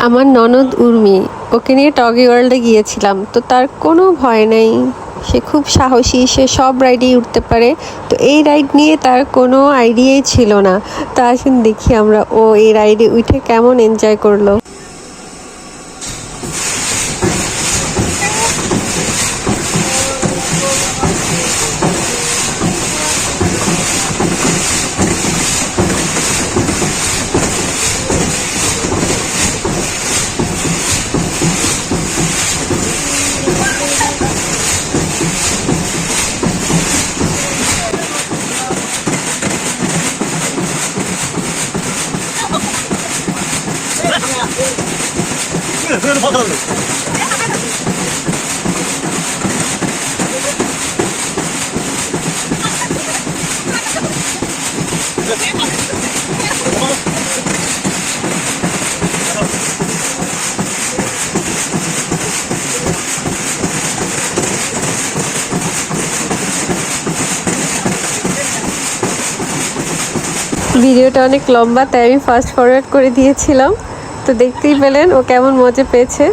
আমার ননদ উর্মি, ওকে নিয়ে টগি ওয়ার্ল্ডে গিয়েছিলাম। তো তার কোনো ভয় নেই, সে খুব সাহসী, সে সব রাইডেই উঠতে পারে। তো এই রাইড নিয়ে তার কোনো আইডিয়াই ছিল না। তো আসুন দেখি আমরা ও এই রাইডে উঠে কেমন এনজয় করলো। ভিডিওটা অনেক লম্বা, তাই আমি ফাস্ট ফরওয়ার্ড করে দিয়েছিলাম। তো দেখতেই পেলেন ও কেমন মজা পেয়েছে।